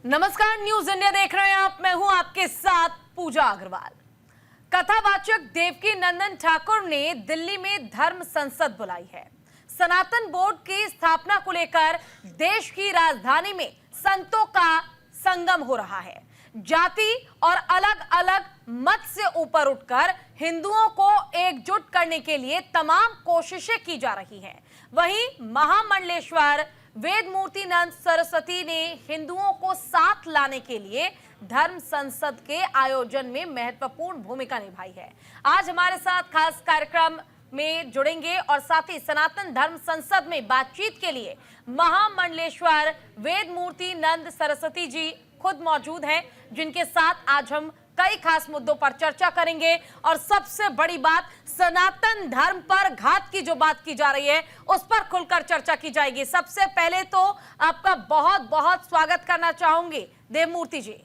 नमस्कार, news India देख रहे हैं आप। मैं हूं आपके साथ पूजा अग्रवाल। कथावाचक देवकी नंदन ठाकुर ने दिल्ली में धर्म संसद बुलाई है। सनातन बोर्ड की स्थापना को लेकर देश की राजधानी में संतों का संगम हो रहा है। जाति और अलग अलग मत से ऊपर उठकर हिंदुओं को एकजुट करने के लिए तमाम कोशिशें की जा रही हैं। वहीं महामंडलेश्वर वेदमूर्तिनंद सरस्वती ने हिंदुओं को साथ लाने के लिए धर्म संसद के आयोजन में महत्वपूर्ण भूमिका निभाई है। आज हमारे साथ खास कार्यक्रम में जुड़ेंगे और साथ ही सनातन धर्म संसद में बातचीत के लिए महामंडलेश्वर वेदमूर्तिनंद सरस्वती जी खुद मौजूद हैं, जिनके साथ आज हम कई खास मुद्दों पर चर्चा करेंगे। और सबसे बड़ी बात, सनातन धर्म पर घात की जो बात की जा रही है उस पर खुलकर चर्चा की जाएगी। सबसे पहले तो आपका बहुत बहुत स्वागत करना चाहूंगी देवमूर्ति जी।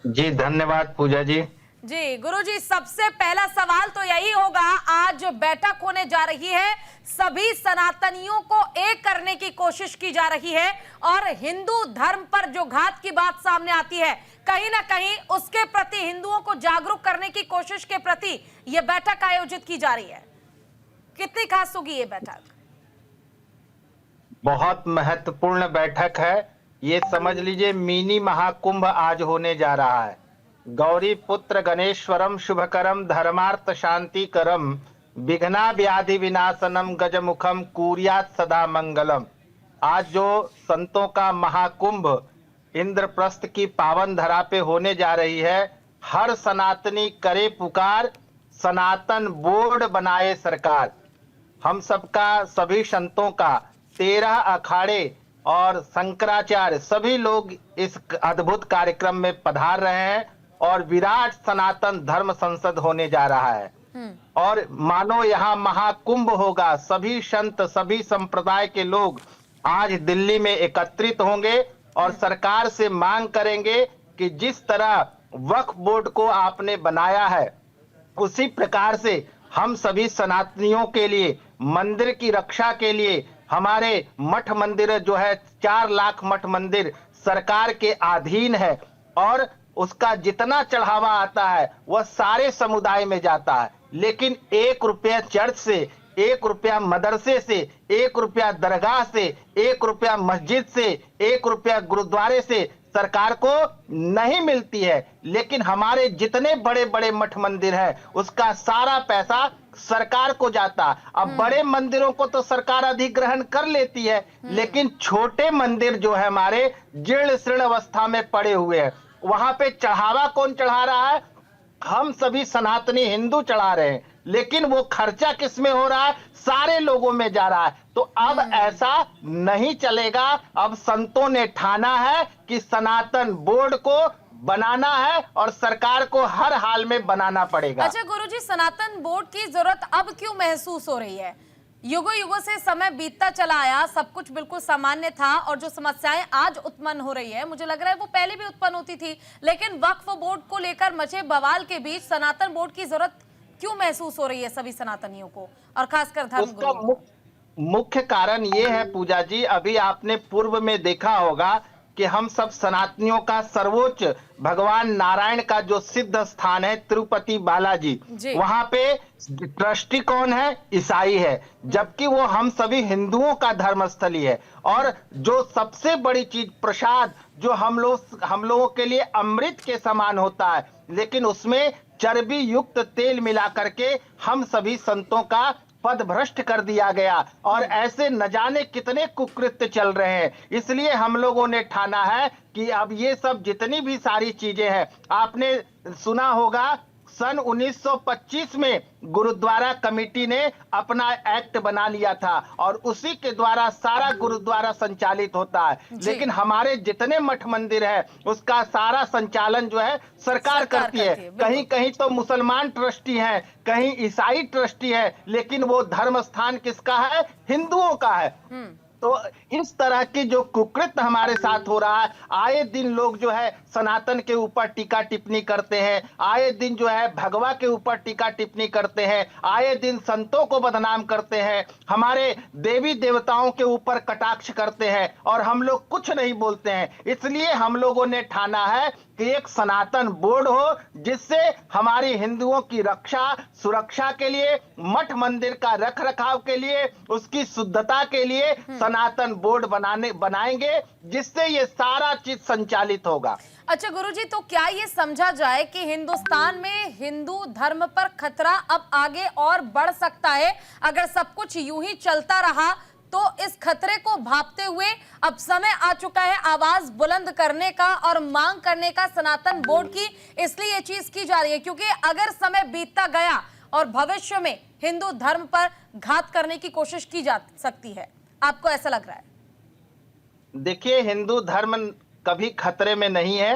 जी धन्यवाद पूजा जी। जी गुरुजी, सबसे पहला सवाल तो यही होगा, आज बैठक होने जा रही है, सभी सनातनियों को एक करने की कोशिश की जा रही है और हिंदू धर्म पर जो घात की बात सामने आती है, कहीं ना कहीं उसके प्रति, हिंदुओं को जागरूक करने की कोशिश के प्रति यह बैठक आयोजित की जा रही है। कितनी खास होगी ये बैठक? बहुत महत्वपूर्ण बैठक है। ये समझ लीजिए मिनी महाकुंभ आज होने जा रहा है। गौरी पुत्र गणेश्वरम शुभकरम धर्मार्थ शांति करम विघ्ना व्याधि विनाशनम गजमुखम कुर्यात सदा मंगलम। आज जो संतों का महाकुंभ इंद्रप्रस्थ की पावन धरा पे होने जा रही है, हर सनातनी करे पुकार, सनातन बोर्ड बनाए सरकार। हम सबका, सभी संतों का 13 अखाड़े और शंकराचार्य सभी लोग इस अद्भुत कार्यक्रम में पधार रहे हैं और विराट सनातन धर्म संसद होने जा रहा है। और मानो यहाँ महाकुंभ होगा। सभी संत, सभी संप्रदाय के लोग आज दिल्ली में एकत्रित होंगे और सरकार से मांग करेंगे कि जिस तरह वक्फ बोर्ड को आपने बनाया है, उसी प्रकार से हम सभी सनातनियों के लिए, मंदिर की रक्षा के लिए, हमारे मठ मंदिर जो है 4 लाख मठ मंदिर सरकार के अधीन है और उसका जितना चढ़ावा आता है वह सारे समुदाय में जाता है। लेकिन 1 रुपया चर्च से, 1 रुपया मदरसे से, 1 रुपया दरगाह से, 1 रुपया मस्जिद से, 1 रुपया गुरुद्वारे से सरकार को नहीं मिलती है। लेकिन हमारे जितने बड़े बड़े मठ मंदिर हैं उसका सारा पैसा सरकार को जाता। अब बड़े मंदिरों को तो सरकार अधिग्रहण कर लेती है, लेकिन छोटे मंदिर जो है हमारे जीर्ण शीर्ण अवस्था में पड़े हुए हैं, वहां पे चढ़ावा कौन चढ़ा रहा है? हम सभी सनातनी हिंदू चढ़ा रहे हैं, लेकिन वो खर्चा किस में हो रहा है? सारे लोगों में जा रहा है। तो अब ऐसा नहीं चलेगा। अब संतों ने ठाना है कि सनातन बोर्ड को बनाना है और सरकार को हर हाल में बनाना पड़ेगा। अच्छा गुरुजी, सनातन बोर्ड की जरूरत अब क्यों महसूस हो रही है? युगों युगों से समय बीतता चला आया, सब कुछ बिल्कुल सामान्य था और जो समस्याएं आज उत्पन्न हो रही है, मुझे लग रहा है वो पहले भी उत्पन्न होती थी, लेकिन वक्फ बोर्ड को लेकर मचे बवाल के बीच सनातन बोर्ड की जरूरत क्यों महसूस हो रही है सभी सनातनियों को और खासकर धर्मगुरुओं को? मुख्य कारण ये है पूजा जी, अभी आपने पूर्व में देखा होगा कि हम सब सनातनियों का सर्वोच्च भगवान नारायण का जो सिद्ध स्थान है तिरुपति बालाजी, वहां पे ट्रस्टी कौन है? ईसाई है, जबकि वो हम सभी हिंदुओं का धर्मस्थली है। और जो सबसे बड़ी चीज, प्रसाद जो हम लोगों के लिए अमृत के समान होता है, लेकिन उसमें चर्बी युक्त तेल मिला करके हम सभी संतों का पद भ्रष्ट कर दिया गया। और ऐसे न जाने कितने कुकृत्य चल रहे हैं। इसलिए हम लोगों ने ठाना है कि अब ये सब जितनी भी सारी चीजें हैं, आपने सुना होगा सन 1925 में गुरुद्वारा कमेटी ने अपना एक्ट बना लिया था और उसी के द्वारा सारा गुरुद्वारा संचालित होता है। लेकिन हमारे जितने मठ मंदिर है उसका सारा संचालन जो है सरकार करती है। कहीं कहीं तो मुसलमान ट्रस्टी हैं, कहीं ईसाई ट्रस्टी है, लेकिन वो धर्म स्थान किसका है? हिंदुओं का है। तो इस तरह की जो कुकृत्य हमारे साथ हो रहा है, आए दिन लोग जो है सनातन के ऊपर टीका टिप्पणी करते हैं, आए दिन जो है भगवा के ऊपर टीका टिप्पणी करते हैं, आए दिन संतों को बदनाम करते हैं, हमारे देवी देवताओं के ऊपर कटाक्ष करते हैं और हम लोग कुछ नहीं बोलते हैं। इसलिए हम लोगों ने ठाना है कि एक सनातन बोर्ड हो, जिससे हमारी हिंदुओं की रक्षा सुरक्षा के लिए, मठ मंदिर का रख रखाव के लिए, उसकी शुद्धता के लिए सनातन बोर्ड बनाएंगे, जिससे ये सारा चीज संचालित होगा। अच्छा गुरुजी, तो क्या ये समझा जाए कि हिंदुस्तान में हिंदू धर्म पर खतरा अब आगे और बढ़ सकता है? अगर सब कुछ यूं ही चलता रहा तो इस खतरे को भांपते हुए अब समय आ चुका है आवाज बुलंद करने का और मांग करने का सनातन बोर्ड की। इसलिए ये चीज की जा रही है क्योंकि अगर समय बीतता गया और भविष्य में हिंदू धर्म पर घात करने की कोशिश की जा सकती है। आपको ऐसा लग रहा है? देखिए, हिंदू धर्म कभी खतरे में नहीं है।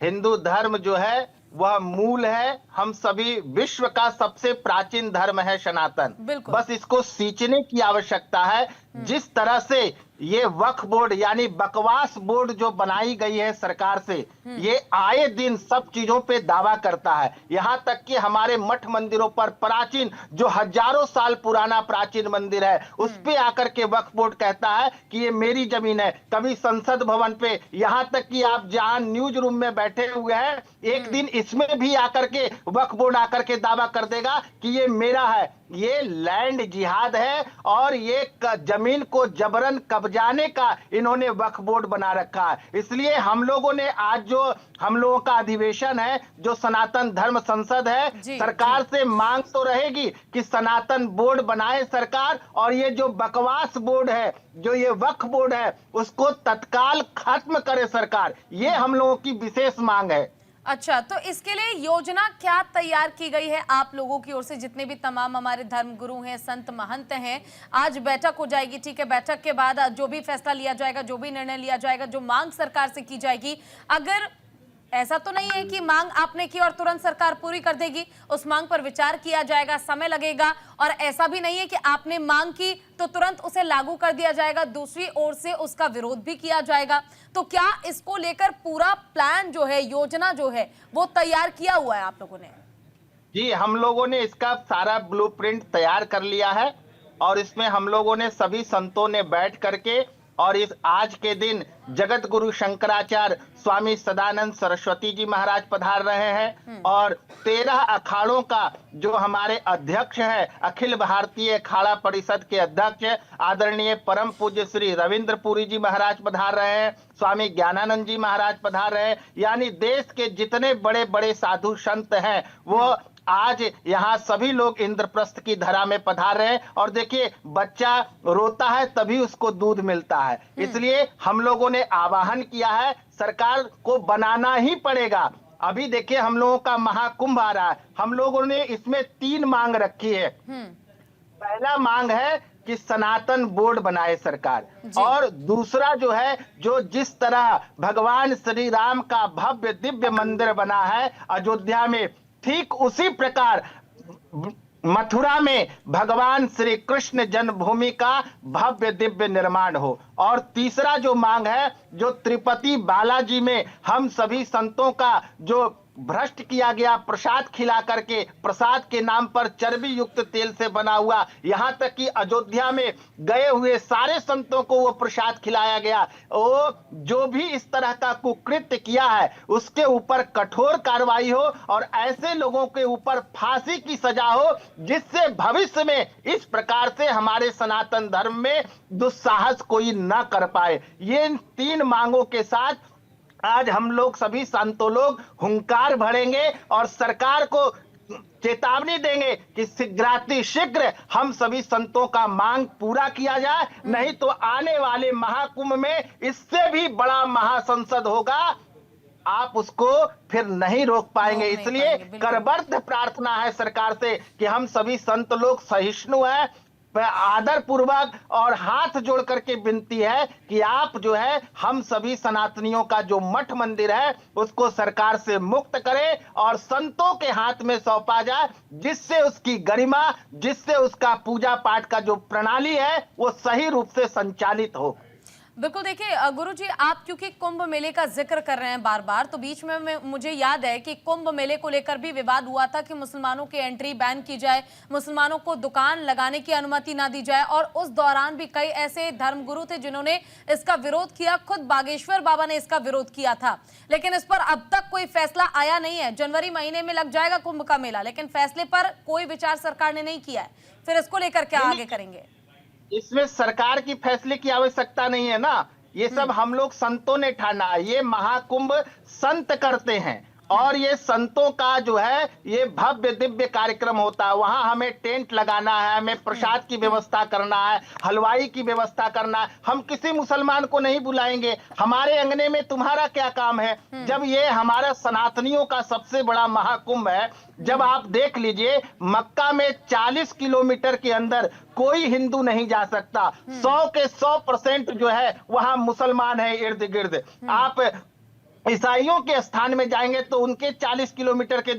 हिंदू धर्म जो है वह मूल है, हम सभी विश्व का सबसे प्राचीन धर्म है सनातन। बस इसको सींचने की आवश्यकता है। जिस तरह से ये वक्फ बोर्ड यानी बकवास बोर्ड जो बनाई गई है सरकार से, ये आए दिन सब चीजों पे दावा करता है। यहाँ तक कि हमारे मठ मंदिरों पर प्राचीन जो हजारों साल पुराना प्राचीन मंदिर है, उस पे आकर के वक्फ बोर्ड कहता है कि ये मेरी जमीन है। कभी संसद भवन पे, यहाँ तक कि आप जहाँ न्यूज रूम में बैठे हुए हैं, एक दिन इसमें भी आकर के वक्फ बोर्ड आकर के दावा कर देगा कि ये मेरा है। ये लैंड जिहाद है और ये जमीन को जबरन कब्जाने का इन्होंने वक्फ बोर्ड बना रखा है। इसलिए हम लोगों ने आज जो हम लोगों का अधिवेशन है, जो सनातन धर्म संसद है, सरकार से मांग तो रहेगी कि सनातन बोर्ड बनाए सरकार, और ये जो बकवास बोर्ड है, जो ये वक्फ बोर्ड है, उसको तत्काल खत्म करे सरकार। ये हम लोगों की विशेष मांग है। अच्छा, तो इसके लिए योजना क्या तैयार की गई है आप लोगों की ओर से? जितने भी तमाम हमारे धर्म गुरु हैं, संत महंत हैं, आज बैठक हो जाएगी, ठीक है, बैठक के बाद जो भी फैसला लिया जाएगा, जो भी निर्णय लिया जाएगा, जो मांग सरकार से की जाएगी, अगर ऐसा तो नहीं है कि मांग आपने की और तुरंत सरकार पूरी कर देगी, उस मांग पर विचार किया जाएगा, समय लगेगा, और ऐसा भी नहीं है कि आपने मांग की तो तुरंत उसे लागू कर दिया जाएगा, दूसरी ओर से उसका विरोध भी किया जाएगा। तो क्या इसको लेकर पूरा प्लान जो है, योजना जो है, वो तैयार किया हुआ है आप लोगों ने? जी, हम लोगों ने इसका सारा ब्लूप्रिंट तैयार कर लिया है और इसमें हम लोगों ने सभी संतों ने बैठ करके, और इस आज के दिन जगत गुरु शंकराचार्य स्वामी सदानंद सरस्वती जी महाराज पधार रहे हैं, और 13 अखाड़ों का जो हमारे अध्यक्ष है, अखिल भारतीय अखाड़ा परिषद के अध्यक्ष आदरणीय परम पूज्य श्री रविंद्र पुरी जी महाराज पधार रहे हैं, स्वामी ज्ञानानंद जी महाराज पधार रहे हैं। यानी देश के जितने बड़े बड़े साधु संत हैं, वो आज यहाँ सभी लोग इंद्रप्रस्थ की धरा में पधार रहे हैं। और देखिए, बच्चा रोता है तभी उसको दूध मिलता है। इसलिए हम लोगों ने आह्वान किया है, सरकार को बनाना ही पड़ेगा। अभी देखिए, हम लोगों का महाकुंभ आ रहा है, हम लोगों ने इसमें 3 मांग रखी है। पहला मांग है कि सनातन बोर्ड बनाए सरकार, और दूसरा जो है, जो जिस तरह भगवान श्री राम का भव्य दिव्य मंदिर बना है अयोध्या में, ठीक उसी प्रकार मथुरा में भगवान श्री कृष्ण जन्मभूमि का भव्य दिव्य निर्माण हो। और तीसरा जो मांग है, जो तिरुपति बालाजी में हम सभी संतों का जो भ्रष्ट किया गया प्रसाद खिला करके, प्रसाद के नाम पर चर्बी युक्त तेल से बना हुआ, यहाँ तक कि अयोध्या में गए हुए सारे संतों को वो प्रसाद खिलाया गया, वो जो भी इस तरह का कुकृत्य किया है उसके ऊपर कठोर कार्रवाई हो और ऐसे लोगों के ऊपर फांसी की सजा हो, जिससे भविष्य में इस प्रकार से हमारे सनातन धर्म में दुस्साहस कोई न कर पाए। ये 3 मांगों के साथ आज हम लोग सभी संतों लोग हुंकार भरेंगे और सरकार को चेतावनी देंगे कि शीघ्र हम सभी संतों का मांग पूरा किया जाए, नहीं तो आने वाले महाकुंभ में इससे भी बड़ा महासंसद होगा, आप उसको फिर नहीं रोक पाएंगे। इसलिए करबद्ध प्रार्थना है सरकार से कि हम सभी संत लोग सहिष्णु हैं, आदर पूर्वक और हाथ जोड़ करके विनती है कि आप जो है हम सभी सनातनियों का जो मठ मंदिर है उसको सरकार से मुक्त करें और संतों के हाथ में सौंपा जाए, जिससे उसकी गरिमा, जिससे उसका पूजा पाठ का जो प्रणाली है वो सही रूप से संचालित हो। बिल्कुल, देखिए गुरुजी, आप क्योंकि कुंभ मेले का जिक्र कर रहे हैं बार बार, तो बीच में मुझे याद है कि कुंभ मेले को लेकर भी विवाद हुआ था कि मुसलमानों की एंट्री बैन की जाए, मुसलमानों को दुकान लगाने की अनुमति ना दी जाए, और उस दौरान भी कई ऐसे धर्मगुरु थे जिन्होंने इसका विरोध किया। खुद बागेश्वर बाबा ने इसका विरोध किया था, लेकिन इस पर अब तक कोई फैसला आया नहीं है। जनवरी महीने में लग जाएगा कुंभ का मेला, लेकिन फैसले पर कोई विचार सरकार ने नहीं किया है। फिर इसको लेकर क्या आगे करेंगे? इसमें सरकार की फैसले की आवश्यकता नहीं है ना, ये सब हम लोग संतों ने ठाना है। ये महाकुंभ संत करते हैं और ये संतों का जो है ये भव्य दिव्य कार्यक्रम होता है। वहां हमें टेंट लगाना है, हमें प्रसाद की व्यवस्था करना है, हलवाई की व्यवस्था करना है। हम किसी मुसलमान को नहीं बुलाएंगे, हमारे अंगने में तुम्हारा क्या काम है। जब ये हमारा सनातनियों का सबसे बड़ा महाकुंभ है, जब आप देख लीजिए मक्का में 40 किलोमीटर के अंदर कोई हिंदू नहीं जा सकता, 100 के 100% जो है वहां मुसलमान है इर्द गिर्द। आप ईसाइयों के स्थान में जाएंगे तो उनके 40 किलोमीटर के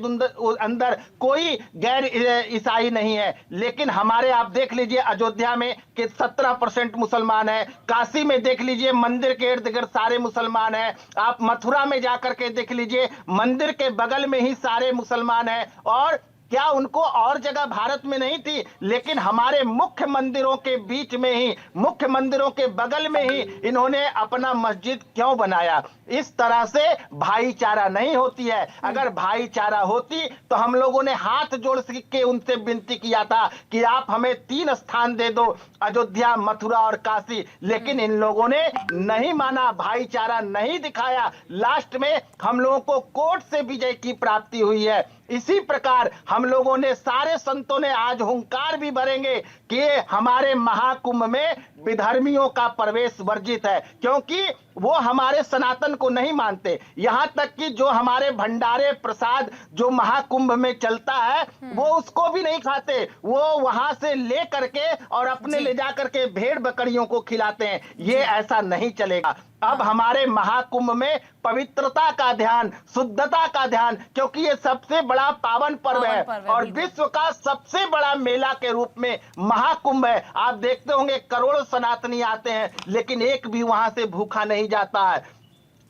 अंदर कोई गैर ईसाई नहीं है। लेकिन हमारे आप देख लीजिए अयोध्या में कि 17% मुसलमान है, काशी में देख लीजिए मंदिर के इर्द गिर्द सारे मुसलमान हैं, आप मथुरा में जाकर के देख लीजिए मंदिर के बगल में ही सारे मुसलमान हैं। और क्या उनको और जगह भारत में नहीं थी? लेकिन हमारे मुख्य मंदिरों के बीच में ही, मुख्य मंदिरों के बगल में ही इन्होंने अपना मस्जिद क्यों बनाया? इस तरह से भाईचारा नहीं होती है। अगर भाईचारा होती तो हम लोगों ने हाथ जोड़ के उनसे विनती किया था कि आप हमें 3 स्थान दे दो, अयोध्या, मथुरा और काशी। लेकिन इन लोगों ने नहीं माना, भाईचारा नहीं दिखाया। लास्ट में हम लोगों को कोर्ट से विजय की प्राप्ति हुई है। इसी प्रकार हम लोगों ने, सारे संतों ने आज हुंकार भी भरेंगे कि हमारे महाकुंभ में विधर्मियों का प्रवेश वर्जित है, क्योंकि वो हमारे सनातन को नहीं मानते। यहां तक कि जो हमारे भंडारे प्रसाद जो महाकुंभ में चलता है वो उसको भी नहीं खाते, वो वहां से ले करके और अपने ले जा करके भेड़ बकरियों को खिलाते हैं। ये ऐसा नहीं चलेगा। अब हमारे महाकुंभ में पवित्रता का ध्यान, शुद्धता का ध्यान, क्योंकि ये सबसे बड़ा पावन पर्व है और विश्व का सबसे बड़ा मेला के रूप में महाकुंभ है। आप देखते होंगे करोड़ों सनातनी आते हैं, लेकिन एक भी वहां से भूखा नहीं जाता है।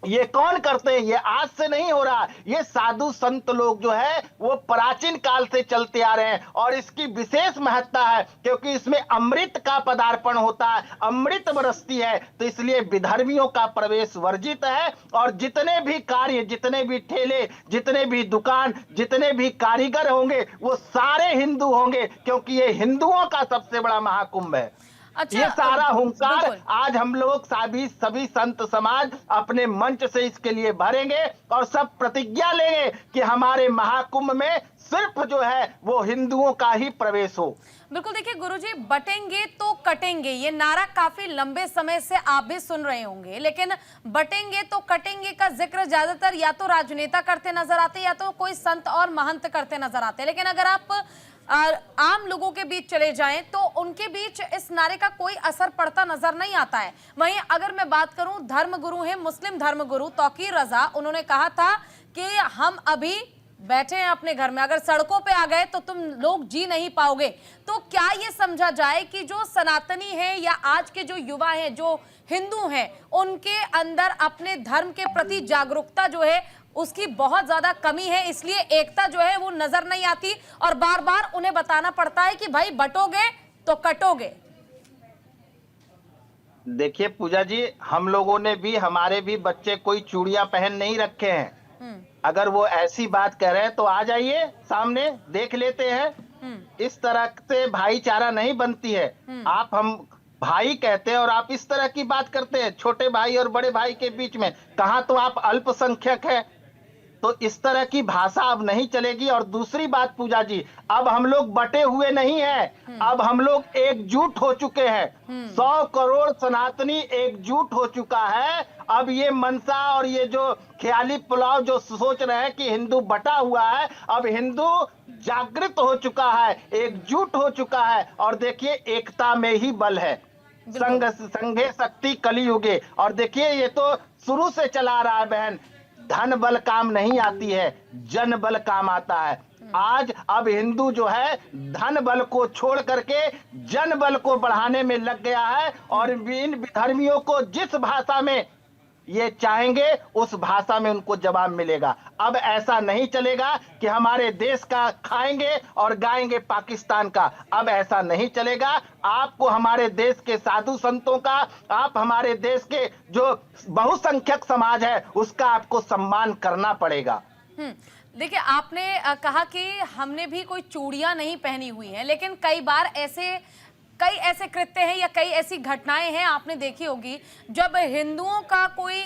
ये कौन करते हैं? ये आज से नहीं हो रहा, ये साधु संत लोग जो है वो प्राचीन काल से चलते आ रहे हैं। और इसकी विशेष महत्ता है क्योंकि इसमें अमृत का पदार्पण होता है, अमृत बरसती है, तो इसलिए विधर्मियों का प्रवेश वर्जित है। और जितने भी कार्य, जितने भी ठेले, जितने भी दुकान, जितने भी कारीगर होंगे वो सारे हिंदू होंगे, क्योंकि ये हिंदुओं का सबसे बड़ा महाकुंभ है। अच्छा, ये सारा हुंकार आज हम लोग सभी संत समाज अपने मंच से इसके लिए भरेंगे और सब प्रतिज्ञा लेंगे कि हमारे महाकुंभ में सिर्फ जो है वो हिंदुओं का ही प्रवेश हो। बिल्कुल, देखिए गुरुजी, बटेंगे तो कटेंगे, ये नारा काफी लंबे समय से आप भी सुन रहे होंगे, लेकिन बटेंगे तो कटेंगे का जिक्र ज्यादातर या तो राजनेता करते नजर आते हैं या तो कोई संत और महंत करते नजर आते हैं। लेकिन अगर आप आम लोगों के बीच चले जाएं तो उनके बीच इस नारे का कोई असर पड़ता नजर नहीं आता है। वहीं अगर मैं बात करूं, धर्मगुरु हैं, मुस्लिम धर्मगुरु तौकीर रजा, उन्होंने कहा था कि हम अभी बैठे हैं अपने घर में, अगर सड़कों पे आ गए तो तुम लोग जी नहीं पाओगे। तो क्या ये समझा जाए कि जो सनातनी है या आज के जो युवा हैं, जो हिंदू हैं, उनके अंदर अपने धर्म के प्रति जागरूकता जो है उसकी बहुत ज्यादा कमी है, इसलिए एकता जो है वो नजर नहीं आती और बार बार उन्हें बताना पड़ता है कि भाई बटोगे तो कटोगे? देखिए पूजा जी, हम लोगों ने भी, हमारे भी बच्चे कोई चूड़ियां पहन नहीं रखे हैं। अगर वो ऐसी बात कह रहे हैं तो आ जाइए सामने, देख लेते हैं। इस तरह से भाईचारा नहीं बनती है। आप हम भाई कहते हैं और आप इस तरह की बात करते हैं छोटे भाई और बड़े भाई के बीच में। कहाँ तो आप अल्पसंख्यक है, तो इस तरह की भाषा अब नहीं चलेगी। और दूसरी बात पूजा जी, अब हम लोग बटे हुए नहीं हैं, अब हम लोग एकजुट हो चुके हैं। 100 करोड़ सनातनी एकजुट हो चुका है। अब ये मनसा और ये जो ख्याली पुलाव जो सोच रहे हैं कि हिंदू बटा हुआ है, अब हिंदू जागृत हो चुका है, एकजुट हो चुका है। और देखिए, एकता में ही बल है। संघ संघे शक्ति कलियुगे। और देखिए, ये तो शुरू से चला रहा है बहन, धन बल काम नहीं आती है, जन बल काम आता है। आज अब हिंदू जो है धन बल को छोड़ करके जन बल को बढ़ाने में लग गया है। और इन विधर्मियों को जिस भाषा में ये चाहेंगे उस भाषा में उनको जवाब मिलेगा। अब ऐसा नहीं चलेगा कि हमारे देश का खाएंगे और गाएंगे पाकिस्तान का। अब ऐसा नहीं चलेगा। आपको हमारे देश के साधु संतों का, आप हमारे देश के जो बहुसंख्यक समाज है उसका आपको सम्मान करना पड़ेगा। देखिए, आपने कहा कि हमने भी कोई चूड़ियां नहीं पहनी हुई हैं, लेकिन कई ऐसे कृत्य हैं या कई ऐसी घटनाएं हैं, आपने देखी होगी, जब हिंदुओं का कोई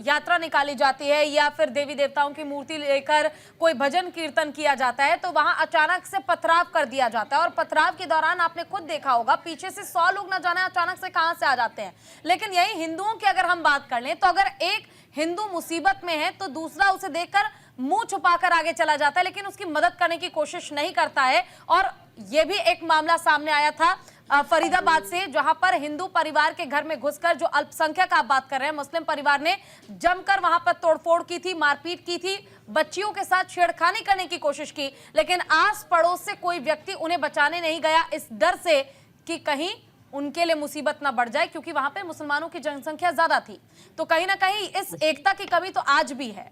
यात्रा निकाली जाती है या फिर देवी देवताओं की मूर्ति लेकर कोई भजन कीर्तन किया जाता है, तो वहां अचानक से पथराव कर दिया जाता है। और पथराव के दौरान आपने खुद देखा होगा, पीछे से 100 लोग न जाने अचानक से कहां से आ जाते हैं। लेकिन यही हिंदुओं की अगर हम बात कर लें, तो अगर एक हिंदू मुसीबत में है तो दूसरा उसे देखकर मुंह छुपाकर आगे चला जाता है, लेकिन उसकी मदद करने की कोशिश नहीं करता है। और यह भी एक मामला सामने आया था फरीदाबाद से, जहां पर हिंदू परिवार के घर में घुसकर, जो अल्पसंख्यक आप बात कर रहे हैं, मुस्लिम परिवार ने जमकर वहां पर तोड़फोड़ की थी, मारपीट की थी, बच्चियों के साथ छेड़खानी करने की कोशिश की, लेकिन आस पड़ोस से कोई व्यक्ति उन्हें बचाने नहीं गया, इस डर से कि कहीं उनके लिए मुसीबत ना बढ़ जाए, क्योंकि वहां पे मुसलमानों की जनसंख्या ज्यादा थी। तो कहीं ना कहीं इस एकता की कमी तो आज भी है।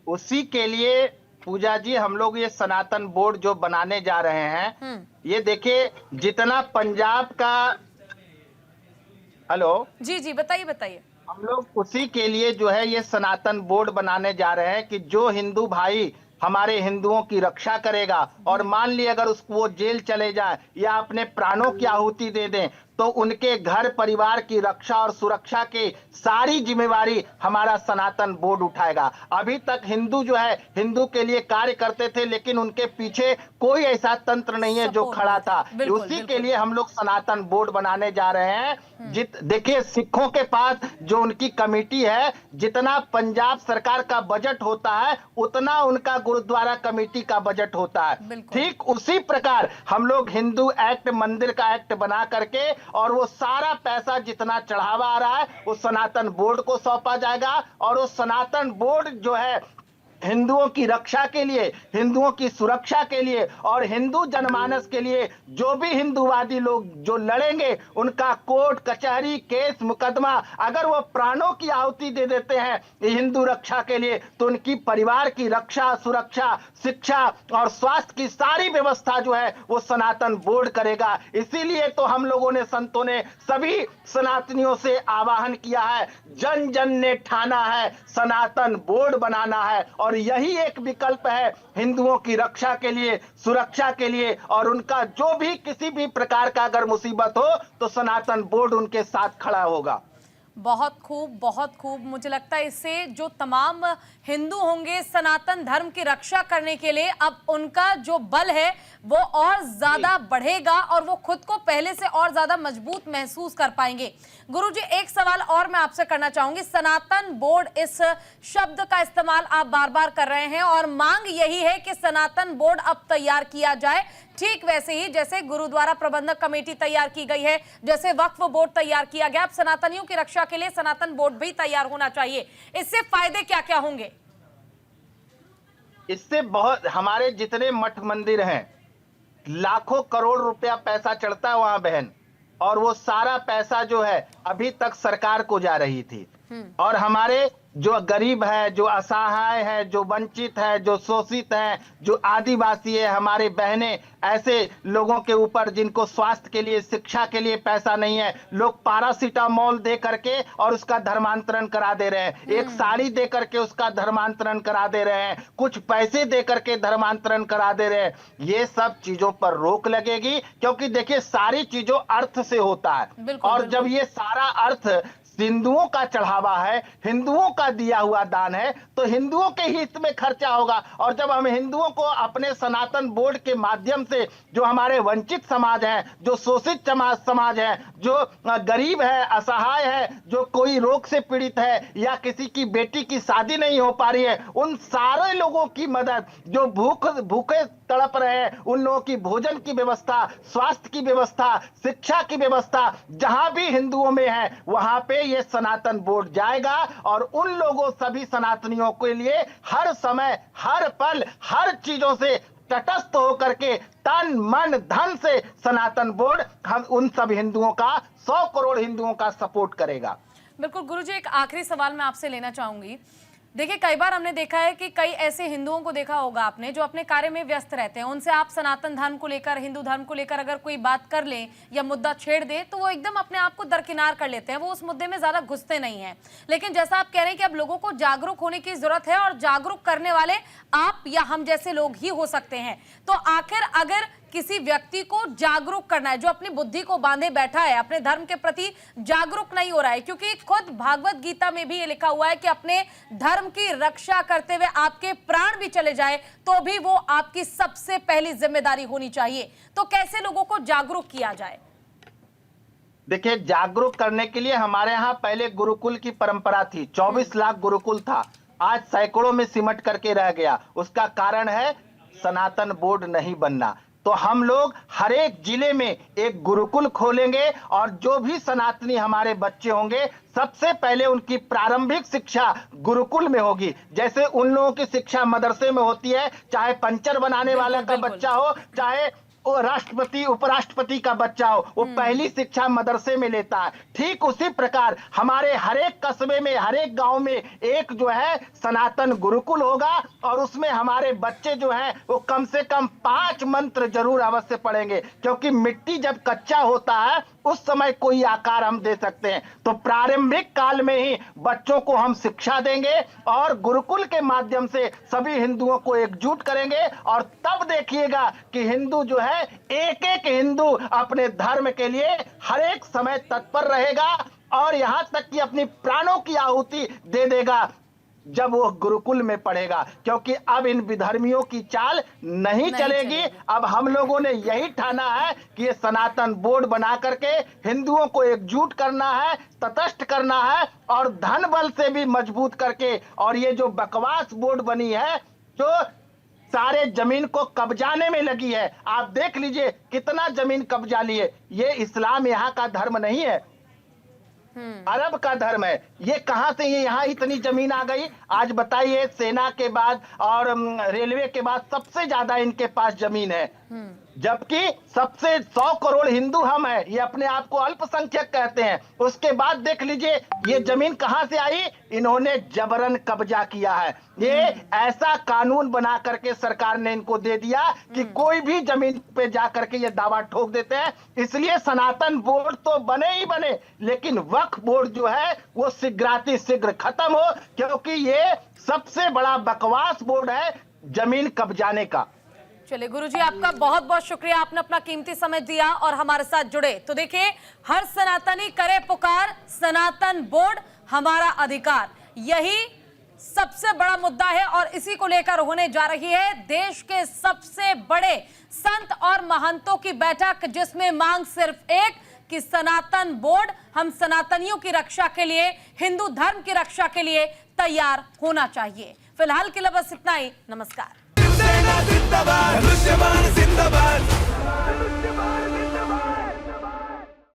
उसी के लिए पूजा जी हम लोग ये सनातन बोर्ड जो बनाने जा रहे हैं, ये देखिए, जितना पंजाब का, हेलो जी जी, बताइए बताइए। हम लोग उसी के लिए जो है ये सनातन बोर्ड बनाने जा रहे हैं कि जो हिंदू भाई हमारे हिंदुओं की रक्षा करेगा, और मान ली अगर उसको वो जेल चले जाए या अपने प्राणों की आहुति दे दें, तो उनके घर परिवार की रक्षा और सुरक्षा की सारी जिम्मेवारी हमारा सनातन बोर्ड उठाएगा। अभी तक हिंदू जो है हिंदू के लिए कार्य करते थे, लेकिन उनके पीछे कोई ऐसा तंत्र नहीं है जो खड़ा था। उसी के लिए हम लोग सनातन बोर्ड बनाने जा रहे हैं। देखिए, सिखों के पास जो उनकी कमेटी है, जितना पंजाब सरकार का बजट होता है उतना उनका गुरुद्वारा कमेटी का बजट होता है। ठीक उसी प्रकार हम लोग हिंदू एक्ट, मंदिर का एक्ट बना करके, और वो सारा पैसा जितना चढ़ावा आ रहा है वो सनातन बोर्ड को सौंपा जाएगा। और वो सनातन बोर्ड जो है हिंदुओं की रक्षा के लिए, हिंदुओं की सुरक्षा के लिए और हिंदू जनमानस के लिए जो भी हिंदूवादी लोग जो लड़ेंगे, उनका कोर्ट कचहरी केस मुकदमा, अगर वो प्राणों की आहुति दे देते हैं हिंदू रक्षा के लिए, तो उनकी परिवार की रक्षा, सुरक्षा, शिक्षा और स्वास्थ्य की सारी व्यवस्था जो है वो सनातन बोर्ड करेगा। इसीलिए तो हम लोगों ने, संतों ने सभी सनातनियों से आह्वान किया है, जन जन ने ठाना है सनातन बोर्ड बनाना है। और यही एक विकल्प है हिंदुओं की रक्षा के लिए, सुरक्षा के लिए, और उनका जो भी किसी भी प्रकार का अगर मुसीबत हो तो सनातन बोर्ड उनके साथ खड़ा होगा। बहुत खूब, बहुत खूब। मुझे लगता है इससे जो तमाम हिंदू होंगे सनातन धर्म की रक्षा करने के लिए, अब उनका जो बल है वो और ज्यादा बढ़ेगा और वो खुद को पहले से और ज्यादा मजबूत महसूस कर पाएंगे। गुरुजी, एक सवाल और मैं आपसे करना चाहूंगी। सनातन बोर्ड, इस शब्द का इस्तेमाल आप बार बार कर रहे हैं और मांग यही है कि सनातन बोर्ड अब तैयार किया जाए, ठीक वैसे ही जैसे गुरुद्वारा प्रबंधक कमेटी तैयार की गई है, जैसे वक्फ बोर्ड तैयार किया गया, अब सनातनियों की रक्षा के लिए सनातन बोर्ड भी तैयार होना चाहिए। इससे फायदे क्या क्या होंगे? इससे बहुत, हमारे जितने मठ मंदिर हैं, लाखों करोड़ रुपया पैसा चढ़ता है वहां बहन, और वो सारा पैसा जो है अभी तक सरकार को जा रही थी। और हमारे जो गरीब है, जो असहाय है, जो वंचित है, जो शोषित है, जो आदिवासी है, हमारे बहनें, ऐसे लोगों के ऊपर जिनको स्वास्थ्य के लिए, शिक्षा के लिए पैसा नहीं है, लोग पैरासीटामोल दे करके और उसका धर्मांतरण करा दे रहे हैं, एक साड़ी दे करके उसका धर्मांतरण करा दे रहे हैं, कुछ पैसे दे करके धर्मांतरण करा दे रहे हैं। ये सब चीजों पर रोक लगेगी, क्योंकि देखिए सारी चीजों अर्थ से होता है। और जब ये सारा अर्थ हिंदुओं का चढ़ावा है, हिंदुओं का दिया हुआ दान है, तो हिंदुओं के हित में खर्चा होगा। और जब हम हिंदुओं को अपने सनातन बोर्ड के माध्यम से, जो हमारे वंचित समाज है, जो शोषित समाज है, जो गरीब है, असहाय है, जो कोई रोग से पीड़ित है या किसी की बेटी की शादी नहीं हो पा रही है, उन सारे लोगों की मदद, जो भूखे तड़प रहे हैं, उन लोगों की भोजन की व्यवस्था, स्वास्थ्य की व्यवस्था, शिक्षा की व्यवस्था, जहां भी हिंदुओं में है वहां पे ये सनातन बोर्ड जाएगा। और उन लोगों, सभी सनातनियों के लिए हर समय, हर पल, हर चीजों से तटस्थ होकर के, तन मन धन से सनातन बोर्ड हम उन सब हिंदुओं का, 100 करोड़ हिंदुओं का सपोर्ट करेगा। बिल्कुल गुरुजी, एक आखिरी सवाल मैं आपसे लेना चाहूंगी। देखिए, कई बार हमने देखा है कि कई ऐसे हिंदुओं को देखा होगा आपने जो अपने कार्य में व्यस्त रहते हैं, उनसे आप सनातन धर्म को लेकर, हिंदू धर्म को लेकर अगर कोई बात कर लें या मुद्दा छेड़ दे तो वो एकदम अपने आप को दरकिनार कर लेते हैं, वो उस मुद्दे में ज्यादा घुसते नहीं हैं। लेकिन जैसा आप कह रहे हैं कि अब लोगों को जागरूक होने की जरूरत है और जागरूक करने वाले आप या हम जैसे लोग ही हो सकते हैं। तो आखिर अगर किसी व्यक्ति को जागरूक करना है, जो अपनी बुद्धि को बांधे बैठा है, अपने धर्म के प्रति जागरूक नहीं हो रहा है, क्योंकि खुद भागवत गीता में भी ये लिखा हुआ है कि अपने धर्म की रक्षा करते हुए आपके प्राण भी चले जाए तो भी वो आपकी सबसे पहली जिम्मेदारी होनी चाहिए। तो कैसे लोगों को जागरूक किया जाए? देखिए, जागरूक करने के लिए हमारे यहाँ पहले गुरुकुल की परंपरा थी, 24 लाख गुरुकुल था, आज सैकड़ों में सिमट करके रह गया। उसका कारण है सनातन बोर्ड नहीं बनना। तो हम लोग हर एक जिले में एक गुरुकुल खोलेंगे और जो भी सनातनी हमारे बच्चे होंगे, सबसे पहले उनकी प्रारंभिक शिक्षा गुरुकुल में होगी। जैसे उन लोगों की शिक्षा मदरसे में होती है, चाहे पंचर बनाने वाला का बच्चा हो, चाहे राष्ट्रपति उपराष्ट्रपति का बच्चा हो, वो पहली शिक्षा मदरसे में लेता है। ठीक उसी प्रकार हमारे हर एक कस्बे में, हर एक गांव में एक जो है सनातन गुरुकुल होगा और उसमें हमारे बच्चे जो हैं वो कम से कम 5 मंत्र जरूर अवश्य पढ़ेंगे, क्योंकि मिट्टी जब कच्चा होता है उस समय कोई आकार हम दे सकते हैं। तो प्रारंभिक काल में ही बच्चों को हम शिक्षा देंगे और गुरुकुल के माध्यम से सभी हिंदुओं को एकजुट करेंगे। और तब देखिएगा कि हिंदू जो है, एक एक हिंदू अपने धर्म के लिए हर एक समय तत्पर रहेगा और यहां तक कि अपनी प्राणों की आहुति दे देगा जब वो गुरुकुल में पढ़ेगा। क्योंकि अब इन विधर्मियों की चाल नहीं चलेगी। अब हम लोगों ने यही ठाना है कि ये सनातन बोर्ड बना करके हिंदुओं को एकजुट करना है, तटस्थ करना है और धन बल से भी मजबूत करके। और ये जो बकवास बोर्ड बनी है, जो सारे जमीन को कब्जाने में लगी है, आप देख लीजिए कितना जमीन कब्जा लिए। ये इस्लाम यहाँ का धर्म नहीं है, अरब का धर्म है। ये कहां से ये यहाँ इतनी जमीन आ गई? आज बताइए, सेना के बाद और रेलवे के बाद सबसे ज्यादा इनके पास जमीन है, जबकि सबसे 100 करोड़ हिंदू हम हैं। ये अपने आप को अल्पसंख्यक कहते हैं। उसके बाद देख लीजिए ये जमीन कहां से आई? इन्होंने जबरन कब्जा किया है। ये ऐसा कानून बना करके सरकार ने इनको दे दिया कि कोई भी जमीन पे जा करके ये दावा ठोक देते हैं। इसलिए सनातन बोर्ड तो बने ही बने, लेकिन वक्फ बोर्ड जो है वो शीघ्र खत्म हो, क्योंकि ये सबसे बड़ा बकवास बोर्ड है जमीन कब्जाने का। चलिए गुरुजी, आपका बहुत बहुत शुक्रिया, आपने अपना कीमती समय दिया और हमारे साथ जुड़े। तो देखिए, हर सनातनी करे पुकार, सनातन बोर्ड हमारा अधिकार, यही सबसे बड़ा मुद्दा है और इसी को लेकर होने जा रही है देश के सबसे बड़े संत और महंतों की बैठक, जिसमें मांग सिर्फ एक कि सनातन बोर्ड हम सनातनियों की रक्षा के लिए, हिंदू धर्म की रक्षा के लिए तैयार होना चाहिए। फिलहाल के लिए बस इतना ही। नमस्कार।